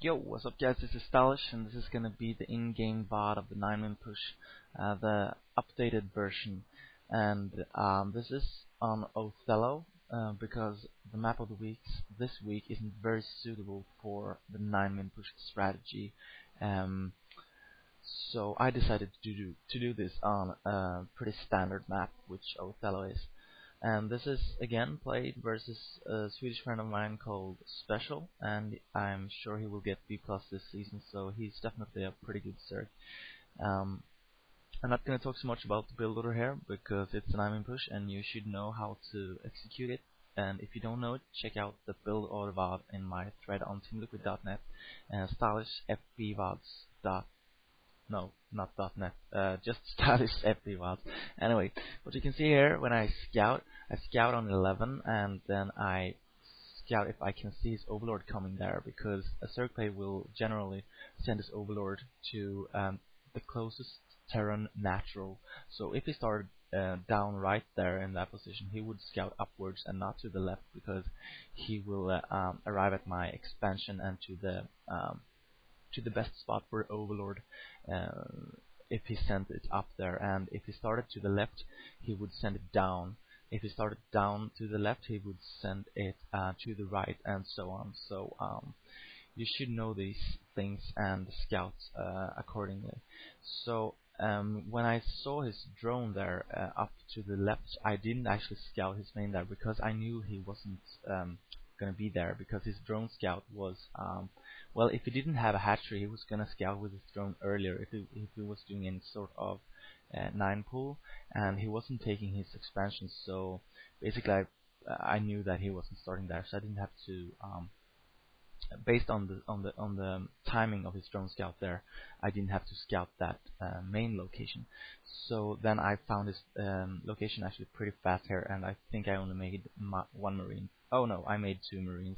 Yo, what's up guys, this is Stylish and this is gonna be the in-game VOD of the 9minPush, the updated version. And this is on Othello, because the map of the week this week isn't very suitable for the 9minPush strategy. So I decided to do this on a pretty standard map, which Othello is. And this is again played versus a Swedish friend of mine called Special, and I'm sure he will get B+ this season, so he's definitely a pretty good Zerg. I'm not going to talk so much about the build order here because it's an 9minPush and you should know how to execute it. And if you don't know it, check out the build order VOD in my thread on teamliquid.net and stylish FPVODs. No, not .net, just stylish FPVODs. Anyway, what you can see here, when I scout on 11, and then I scout if I can see his overlord coming there, because a Zerg play will generally send his overlord to the closest Terran natural. So if he started down right there in that position, he would scout upwards and not to the left, because he will arrive at my expansion and to the best spot for Overlord if he sent it up there. And if he started to the left, he would send it down. If he started down to the left, he would send it to the right, and so on. So you should know these things and scout accordingly. So when I saw his drone there up to the left, I didn't actually scout his main there because I knew he wasn't gonna be there, because his drone scout was well, if he didn't have a hatchery, he was gonna scout with his drone earlier if he was doing any sort of 9 pull, and he wasn't taking his expansion. So basically I knew that he wasn't starting there, so I didn't have to based on the timing of his drone scout there, I didn't have to scout that main location. So then I found his location actually pretty fast here, and I think I only made one marine. Oh no, I made 2 marines.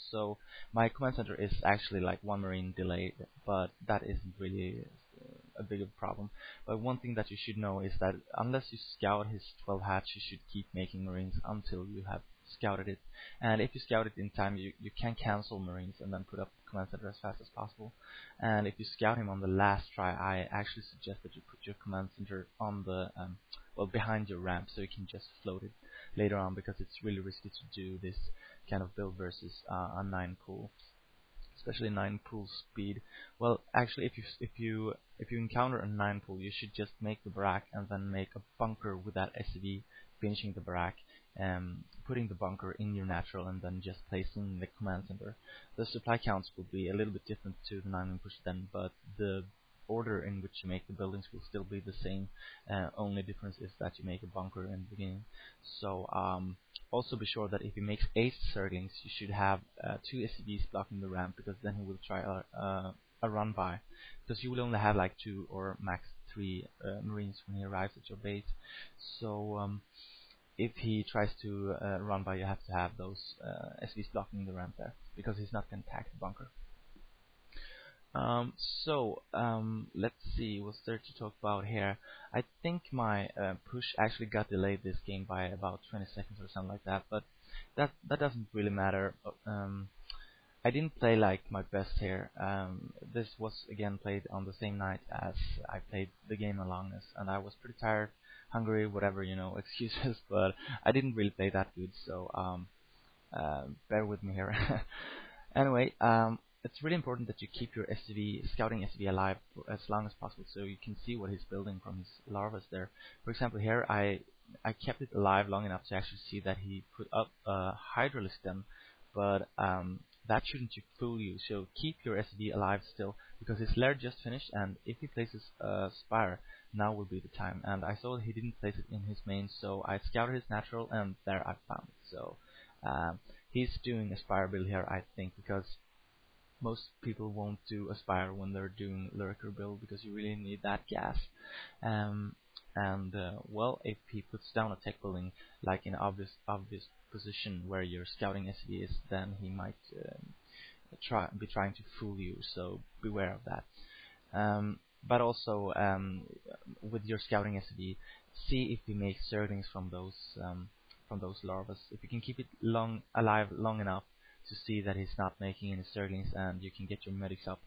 So my command center is actually like 1 marine delayed, but that isn't really a bigger problem. But one thing that you should know is that unless you scout his 12 hatch, you should keep making marines until you have scouted it. And if you scout it in time, you can cancel marines and then put up the command center as fast as possible. And if you scout him on the last try, I actually suggest that you put your command center on the well, behind your ramp, so you can just float it later on, because it's really risky to do this kind of build versus a 9 pull, especially 9 pull speed. Well, actually, if you encounter a 9 pull, you should just make the barrack and then make a bunker with that SCV, finishing the barrack, putting the bunker in your natural, and then just placing the command center. The supply counts will be a little bit different to the 9minPush then, but the order in which you make the buildings will still be the same. Only difference is that you make a bunker in the beginning. So also be sure that if he makes 8 Zerglings, you should have 2 SCVs blocking the ramp, because then he will try a run by, because you will only have like 2 or max 3 marines when he arrives at your base. So if he tries to run by, you have to have those SCVs blocking the ramp there, because he's not going to attack the bunker. Let's see, what's there to talk about here. I think my push actually got delayed this game by about 20 seconds or something like that, but that doesn't really matter. I didn't play like my best here. This was again played on the same night as I played the game Along Us, and I was pretty tired, hungry, whatever, you know, excuses, but I didn't really play that good, so bear with me here. Anyway, it's really important that you keep your scouting SCV alive for as long as possible, so you can see what he's building from his larvas there. For example, here I kept it alive long enough to actually see that he put up a hydraulic stem, but that shouldn't fool you. So keep your SCV alive still, because his lair just finished, and if he places a spire, now will be the time. And I saw he didn't place it in his main, so I scouted his natural, and there I found it. So he's doing a spire build here, I think, because most people won't do a spire when they're doing lurker build, because you really need that gas. Well, if he puts down a tech building like in an obvious position where your scouting SCV is, then he might be trying to fool you, so beware of that. But also with your scouting SCV, see if he makes Zerglings from those larvas. If you can keep it alive long enough to see that he's not making any circlings and you can get your medics up,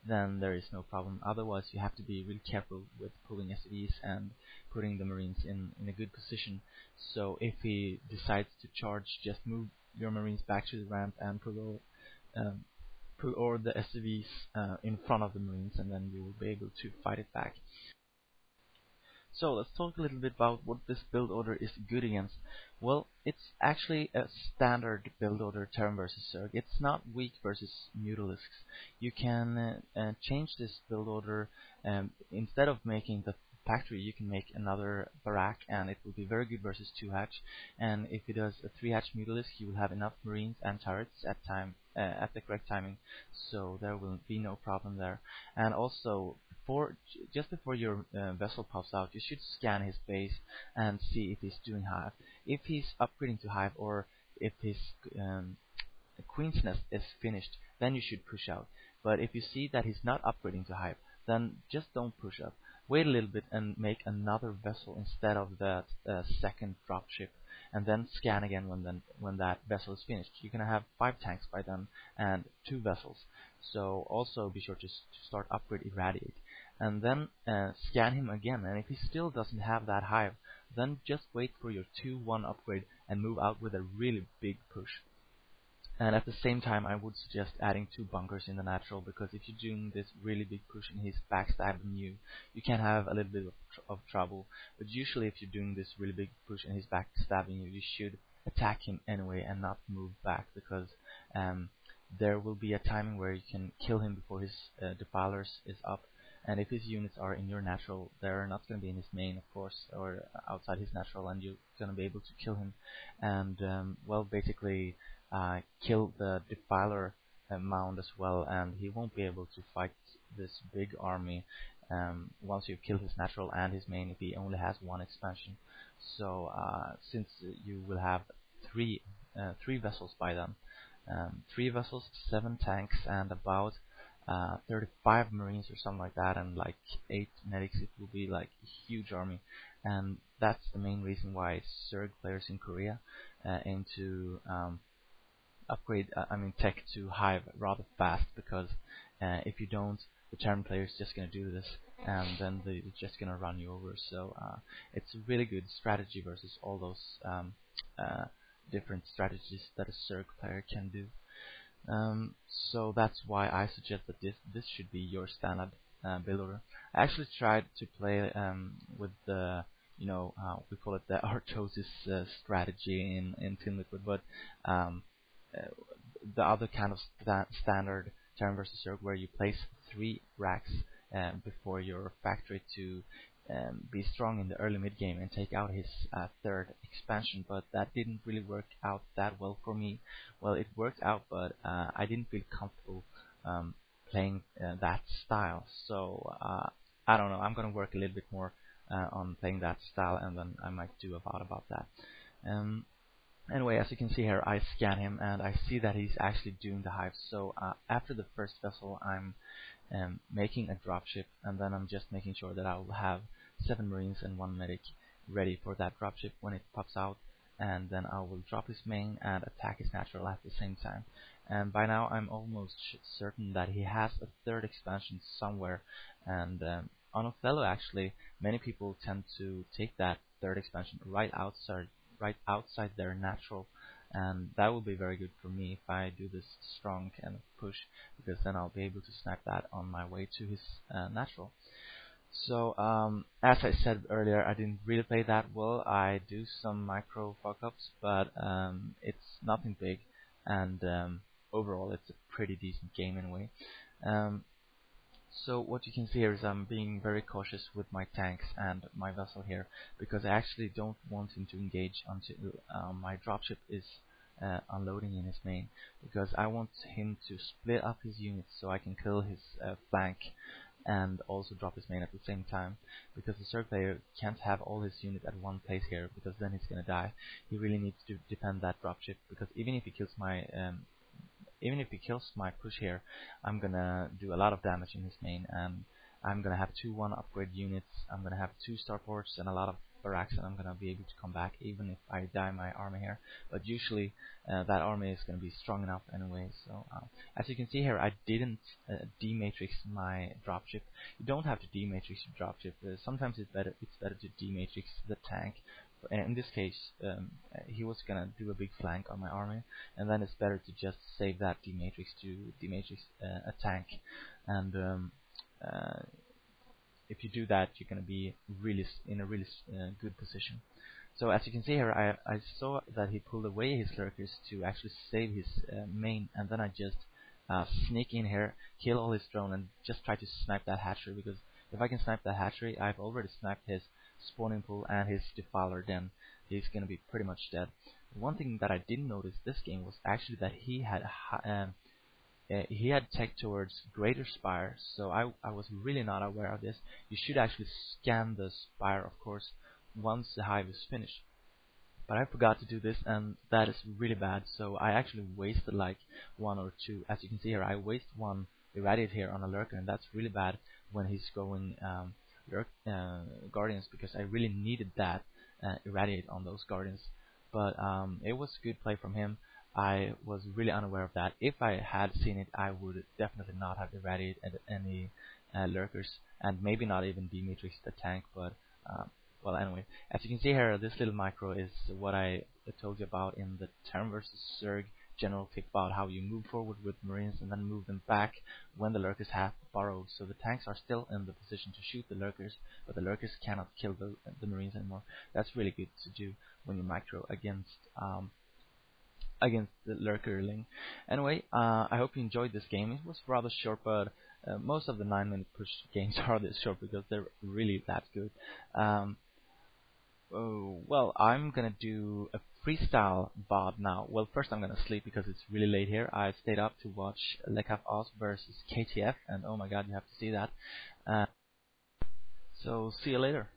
then there is no problem. Otherwise, you have to be really careful with pulling SCVs and putting the Marines in a good position. So if he decides to charge, just move your Marines back to the ramp and put all the SCVs in front of the Marines, and then you will be able to fight it back. So let's talk a little bit about what this build order is good against. Well, it's actually a standard build order Terran versus Zerg. It's not weak versus Mutalisks. You can change this build order. Instead of making the factory, you can make another barrack, and it will be very good versus 2-hatch. And if it does a 3-hatch Mutalisk, you will have enough Marines and turrets at the correct timing, so there will be no problem there. And also, just before your vessel pops out, you should scan his base and see if he's doing hive. If he's upgrading to hive, or if his queen's nest is finished, then you should push out. But if you see that he's not upgrading to hive, then just don't push up. Wait a little bit and make another vessel instead of that second dropship, and then scan again when that vessel is finished. You're gonna have 5 tanks by then and 2 vessels. So also be sure to start upgrade irradiate, and then scan him again. And if he still doesn't have that hive, then just wait for your 2-1 upgrade and move out with a really big push. And at the same time, I would suggest adding 2 bunkers in the natural, because if you're doing this really big push and he's backstabbing you, you can have a little bit of trouble. But usually if you're doing this really big push and he's backstabbing you, you should attack him anyway and not move back, because there will be a timing where you can kill him before his defilers is up. And if his units are in your natural, they're not going to be in his main, of course, or outside his natural, and you're going to be able to kill him. And well, basically kill the defiler mound as well, and he won't be able to fight this big army once you've killed his natural and his main, if he only has 1 expansion. So since you will have three vessels by then, 3 vessels, 7 tanks, and about 35 Marines or something like that, and like 8 medics, it will be like a huge army. And that's the main reason why Zerg players in Korea aim to upgrade tech to hive rather fast, because if you don't, the Terran player is just going to do this, and then they're just going to run you over. So it's a really good strategy versus all those different strategies that a Zerg player can do. So that's why I suggest that this should be your standard build order. I actually tried to play with the we call it the Artosis strategy in Team Liquid, but the other kind of standard Terran versus Zerg, where you place 3 racks before your factory to be strong in the early mid game and take out his 3rd expansion. But that didn't really work out that well for me. Well, it worked out, but I didn't feel comfortable playing that style. So I don't know, I'm gonna work a little bit more on playing that style, and then I might do a VOD about that. Anyway, as you can see here, I scan him and I see that he's actually doing the hive. So after the first vessel, I'm making a dropship, and then I'm just making sure that I will have 7 Marines and 1 medic ready for that dropship when it pops out, and then I will drop his main and attack his natural at the same time. And by now I'm almost certain that he has a 3rd expansion somewhere, and on Othello actually many people tend to take that 3rd expansion right outside their natural, and that will be very good for me if I do this strong kind of push, because then I'll be able to snipe that on my way to his natural. So as I said earlier, I didn't really play that well. I do some micro fuck-ups, but it's nothing big, and overall it's a pretty decent game anyway. So what you can see here is I'm being very cautious with my tanks and my vessel here, because I actually don't want him to engage until my dropship is unloading in his main, because I want him to split up his units so I can kill his flank and also drop his main at the same time, because the Zerg player can't have all his units at one place here, because then he's gonna die. He really needs to defend that dropship, because even if he kills my push here, I'm gonna do a lot of damage in his main, and I'm gonna have 2-1 upgrade units. I'm gonna have 2 starports and a lot of barracks and I'm gonna be able to come back even if I die my army here. But usually that army is gonna be strong enough anyway. So as you can see here, I didn't dematrix my dropship. You don't have to dematrix your dropship. Sometimes it's better to dematrix the tank. And in this case, he was gonna do a big flank on my army, and then it's better to just save that dematrix to dematrix a tank. And if you do that, you're gonna be in a really good position. So as you can see here, I saw that he pulled away his lurkers to actually save his main, and then I just sneak in here, kill all his drone, and just try to snipe that hatchery, because if I can snipe that hatchery, I've already sniped his spawning pool and his defiler, then he's gonna be pretty much dead. One thing that I didn't notice this game was actually that he had tech towards Greater Spire, so I was really not aware of this. You should actually scan the spire, of course, once the hive is finished. But I forgot to do this, and that is really bad. So I actually wasted like one or two. As you can see here, I waste one irradiate here on a lurker, and that's really bad when he's going guardians, because I really needed that irradiate on those guardians. But it was a good play from him. I was really unaware of that. If I had seen it, I would definitely not have irradiated any lurkers, and maybe not even dematrix the tank. But well, anyway, as you can see here, this little micro is what I told you about in the Term vs. Zerg general tip about how you move forward with marines and then move them back when the lurkers have burrowed. So the tanks are still in the position to shoot the lurkers, but the lurkers cannot kill the marines anymore. That's really good to do when you micro against the lurkerling. Anyway, I hope you enjoyed this game. It was rather short, but most of the 9-minute push games are this short because they're really that good. Well, I'm gonna do a freestyle VOD now. Well, first I'm gonna sleep because it's really late here. I stayed up to watch Lekaf Oz versus KTF, and oh my god, you have to see that. So see you later.